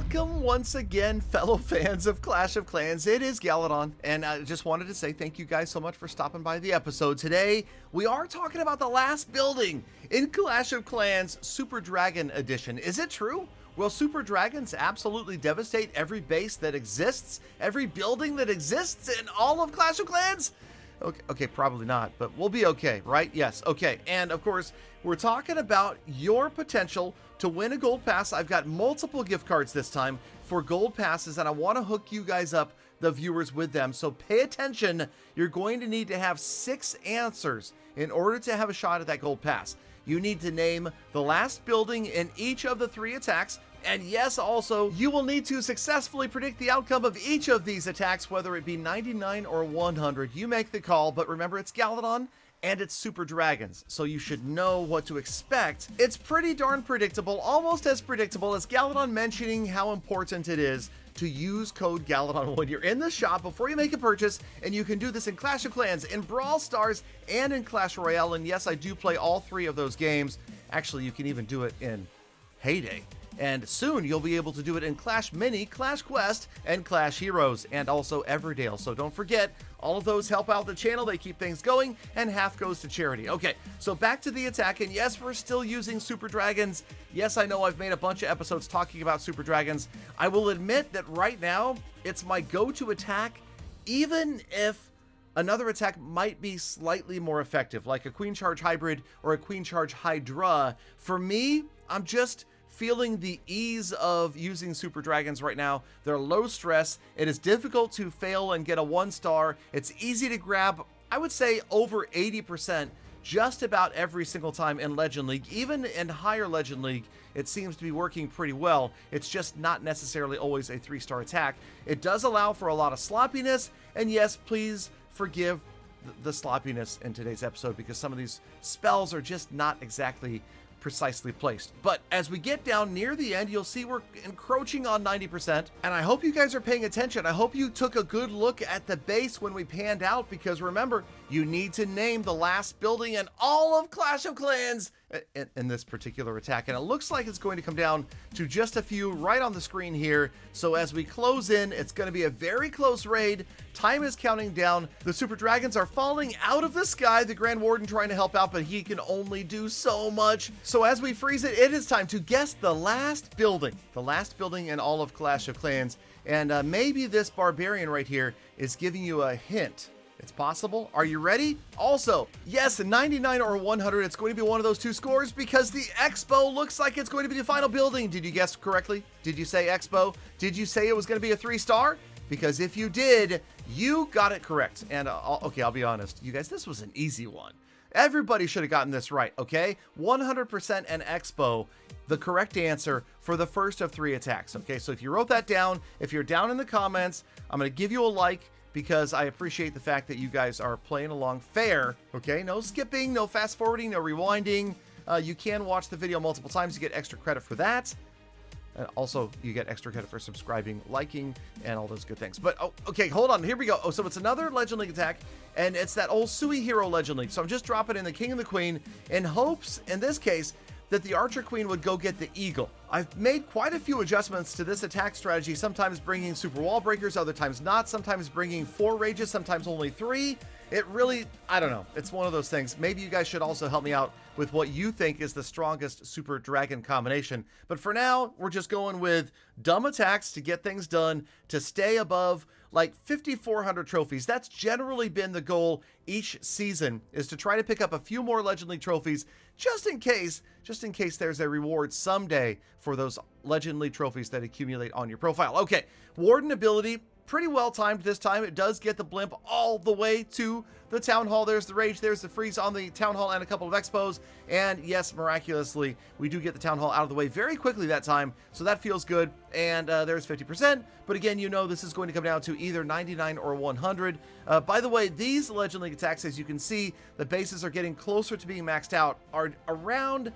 Welcome once again, fellow fans of Clash of Clans. It is Galadon, and I just wanted to say thank you guys so much for stopping by the episode. Today, we are talking about the last building in Clash of Clans Super Dragon Edition. Is it true? Will Super Dragons absolutely devastate every base that exists, every building that exists in all of Clash of Clans? Okay, probably not, but we'll be okay, right? Yes, okay. And of course, we're talking about your potential to win a gold pass. I've got multiple gift cards this time for gold passes, and I want to hook you guys up, the viewers, with them. So pay attention. You're going to need to have 6 answers in order to have a shot at that gold pass. You need to name the last building in each of the 3 attacks. And yes, also, you will need to successfully predict the outcome of each of these attacks, whether it be 99 or 100. You make the call, but remember, it's Galadon and it's Super Dragons, so you should know what to expect. It's pretty darn predictable, almost as predictable as Galadon mentioning how important it is to use code Galadon when you're in the shop before you make a purchase, and you can do this in Clash of Clans, in Brawl Stars, and in Clash Royale. And yes, I do play all 3 of those games. Actually, you can even do it in Heyday. And soon you'll be able to do it in Clash Mini, Clash Quest, and Clash Heroes, and also Everdale. So don't forget, all of those help out the channel. They keep things going, and half goes to charity. Okay, so back to the attack, and yes, we're still using Super Dragons. Yes, I know I've made a bunch of episodes talking about Super Dragons. I will admit that right now, it's my go-to attack, even if another attack might be slightly more effective, like a Queen Charge Hybrid or a Queen Charge Hydra. For me, I'm just feeling the ease of using Super Dragons right now. They're low stress. It is difficult to fail and get a 1-star. It's easy to grab, I would say, over 80% just about every single time in Legend League. Even in higher Legend League, it seems to be working pretty well. It's just not necessarily always a 3-star attack. It does allow for a lot of sloppiness, and yes, please forgive the sloppiness in today's episode, because some of these spells are just not exactly precisely placed. But as we get down near the end, you'll see we're encroaching on 90%, and I hope you guys are paying attention. I hope you took a good look at the base when we panned out, because remember, you need to name the last building in all of Clash of Clans in this particular attack, and it looks like it's going to come down to just a few right on the screen here. So as we close in, it's going to be a very close raid. Time is counting down. The Super Dragons are falling out of the sky. The Grand Warden trying to help out, but he can only do so much. So as we freeze it, it is time to guess the last building in all of Clash of Clans. And maybe this barbarian right here is giving you a hint. It's possible. Are you ready? Also, yes, 99 or 100, it's going to be one of those 2 scores, because the Expo looks like it's going to be the final building. Did you guess correctly? Did you say Expo? Did you say it was going to be a 3-star? Because if you did, you got it correct. And okay, I'll be honest, you guys, this was an easy one. Everybody should have gotten this right, okay? 100% an Expo, the correct answer for the first of 3 attacks, okay? So if you wrote that down, if you're down in the comments, I'm going to give you a like, because I appreciate the fact that you guys are playing along fair, okay? No skipping, no fast forwarding, no rewinding. You can watch the video multiple times. You get extra credit for that. And also, you get extra credit for subscribing, liking, and all those good things. But, okay, hold on. Here we go. Oh, so it's another Legend League attack, and it's that old Sui Hero Legend League. So I'm just dropping in the King and the Queen in hopes, in this case, that the Archer Queen would go get the Eagle. I've made quite a few adjustments to this attack strategy, sometimes bringing super wall breakers, other times not, sometimes bringing 4 rages, sometimes only 3. It really, I don't know, it's one of those things. Maybe you guys should also help me out with what you think is the strongest Super Dragon combination. But for now, we're just going with dumb attacks to get things done, to stay above like 5,400 trophies. That's generally been the goal each season, is to try to pick up a few more Legend League trophies, just in case there's a reward someday for those Legend League trophies that accumulate on your profile. Okay, Warden ability, pretty well timed this time. It does get the blimp all the way to the Town Hall. There's the Rage, there's the Freeze on the Town Hall, and a couple of Expos. And yes, miraculously, we do get the Town Hall out of the way very quickly that time, so that feels good. And there's 50%, but again, you know this is going to come down to either 99 or 100. By the way, these Legend League attacks, as you can see, the bases are getting closer to being maxed out, are around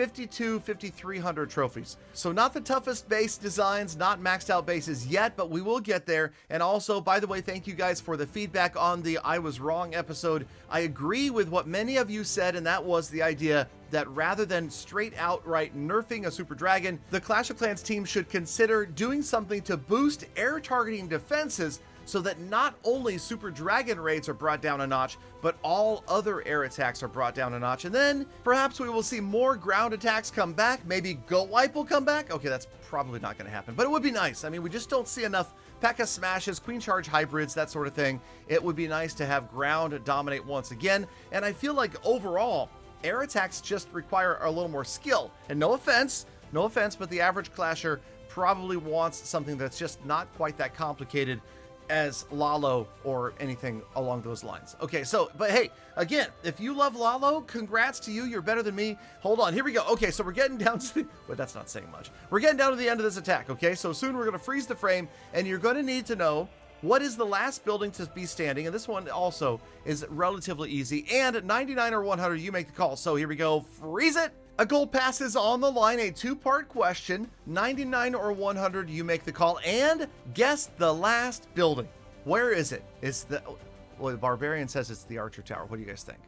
5,300 trophies. So not the toughest base designs, not maxed out bases yet, but we will get there. And also, by the way, thank you guys for the feedback on the I Was Wrong episode. I agree with what many of you said, and that was the idea that rather than straight outright nerfing a Super Dragon, the Clash of Clans team should consider doing something to boost air targeting defenses so that not only Super Dragon rates are brought down a notch, but all other air attacks are brought down a notch. And then perhaps we will see more ground attacks come back. Maybe Goat Wipe will come back. Okay, that's probably not going to happen, but it would be nice. I mean, we just don't see enough P.E.K.K.A smashes, Queen Charge hybrids, that sort of thing. It would be nice to have ground dominate once again. And I feel like overall, air attacks just require a little more skill. And no offense, but the average clasher probably wants something that's just not quite that complicated as Lalo or anything along those lines. Okay, so, but hey, again, if you love Lalo, congrats to you. You're better than me. Hold on, here we go. Okay, so we're getting down to the, well, that's not saying much. We're getting down to the end of this attack, okay? So soon we're gonna freeze the frame, and you're gonna need to know what is the last building to be standing, and this one also is relatively easy, and at 99 or 100, you make the call. So here we go, freeze it. A gold pass is on the line, a two-part question, 99 or 100, you make the call, and guess the last building. Where is it? It's the, well, the Barbarian says it's the Archer Tower. What do you guys think?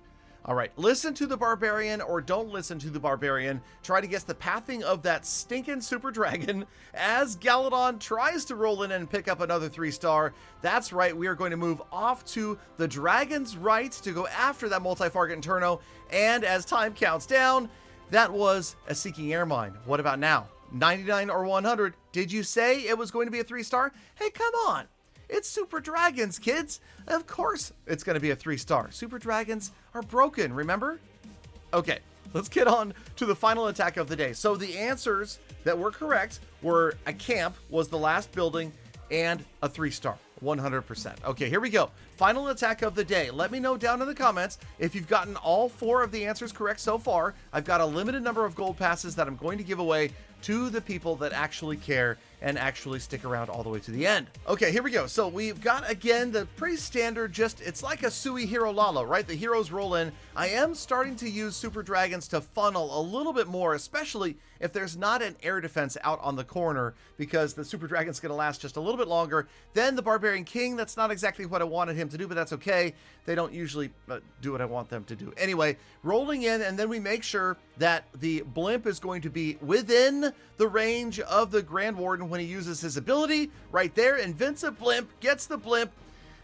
All right, listen to the Barbarian or don't listen to the Barbarian. Try to guess the pathing of that stinking Super Dragon as Galadon tries to roll in and pick up another 3-star. That's right, we are going to move off to the Dragon's right to go after that multi-Fargate Inferno, and as time counts down, that was a Seeking Air Mine. What about now? 99 or 100? Did you say it was going to be a 3-star? Hey, come on. It's Super Dragons, kids. Of course it's going to be a 3-star. Super Dragons are broken, remember? Okay, let's get on to the final attack of the day. So the answers that were correct were a camp was the last building and a 3-star. 100%. Okay, here we go. Final attack of the day. Let me know down in the comments if you've gotten all 4 of the answers correct so far. I've got a limited number of gold passes that I'm going to give away to the people that actually care and actually stick around all the way to the end. Okay, here we go. So we've got, again, the pretty standard, just, it's like a Sui Hero Lalo, right? The heroes roll in. I am starting to use Super Dragons to funnel a little bit more, especially if there's not an air defense out on the corner, because the Super Dragon's gonna last just a little bit longer than the Barbarian King. That's not exactly what I wanted him to do, but that's okay. They don't usually do what I want them to do. Anyway, rolling in, and then we make sure that the blimp is going to be within the range of the Grand Warden when he uses his ability. Right there, Invincible Blimp gets the blimp.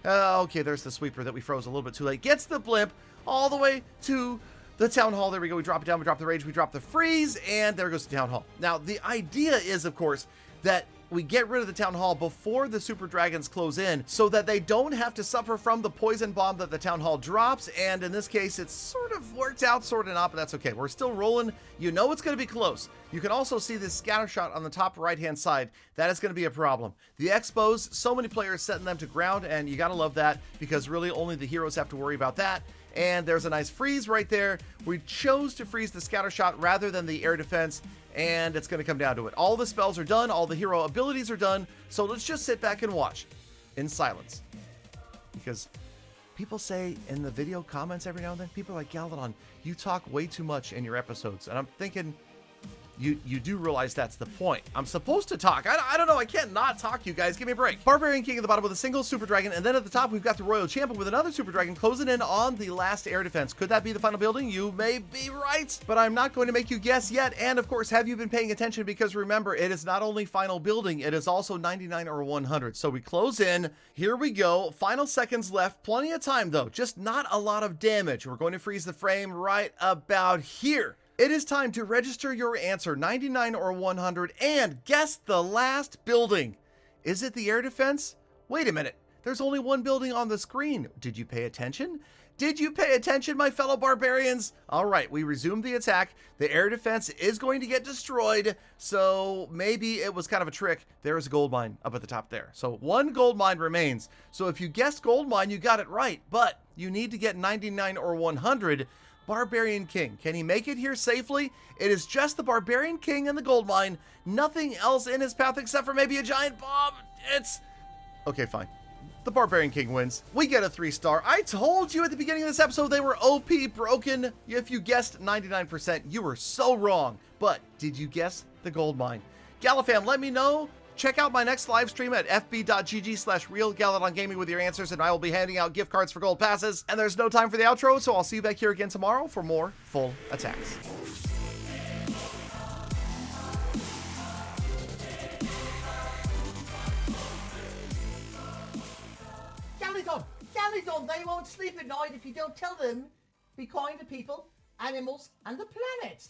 Okay, there's the sweeper that we froze a little bit too late. Gets the blimp all the way to the Town Hall. There we go. We drop it down. We drop the rage. We drop the freeze. And there goes the Town Hall. Now, the idea is, of course, that we get rid of the Town Hall before the Super Dragons close in so that they don't have to suffer from the poison bomb that the Town Hall drops. And in this case, it's sort of worked out, sort of not, but that's okay. We're still rolling. You know it's going to be close. You can also see this scatter shot on the top right-hand side. That is going to be a problem. The Expos, so many players setting them to ground, and you got to love that because really only the heroes have to worry about that. And there's a nice freeze right there. We chose to freeze the scatter shot rather than the air defense, and it's going to come down to it. All the spells are done. All the hero abilities are done. So let's just sit back and watch in silence. Because people say in the video comments every now and then, people are like, Galadon, you talk way too much in your episodes. And I'm thinking, you do realize that's the point. I'm supposed to talk. I don't know. I can't not talk, you guys. Give me a break. Barbarian King at the bottom with a single Super Dragon. And then at the top, we've got the Royal Champion with another Super Dragon closing in on the last air defense. Could that be the final building? You may be right, but I'm not going to make you guess yet. And of course, have you been paying attention? Because remember, it is not only final building, it is also 99 or 100. So we close in. Here we go. Final seconds left. Plenty of time though. Just not a lot of damage. We're going to freeze the frame right about here. It is time to register your answer, 99 or 100, and guess the last building. Is it the air defense? Wait a minute, there's only one building on the screen. Did you pay attention? Did you pay attention, my fellow barbarians? All right, we resume the attack. The air defense is going to get destroyed, so maybe it was kind of a trick. There is a gold mine up at the top there. So one gold mine remains. So if you guessed gold mine, you got it right, but you need to get 99 or 100. Barbarian King, can he make it here safely? It is just the Barbarian King and the gold mine. Nothing else in his path except for maybe a giant bomb. It's... Okay, fine. the Barbarian King wins. We get a 3-star. I told you at the beginning of this episode they were OP broken. If you guessed 99%, you were so wrong. But did you guess the gold mine? Galafam, let me know. Check out my next live stream at fb.gg/realgaladongaming with your answers, and I will be handing out gift cards for gold passes. And there's no time for the outro, so I'll see you back here again tomorrow for more full attacks. Galadon, they won't sleep at night if you don't tell them. Be kind to people, animals, and the planet.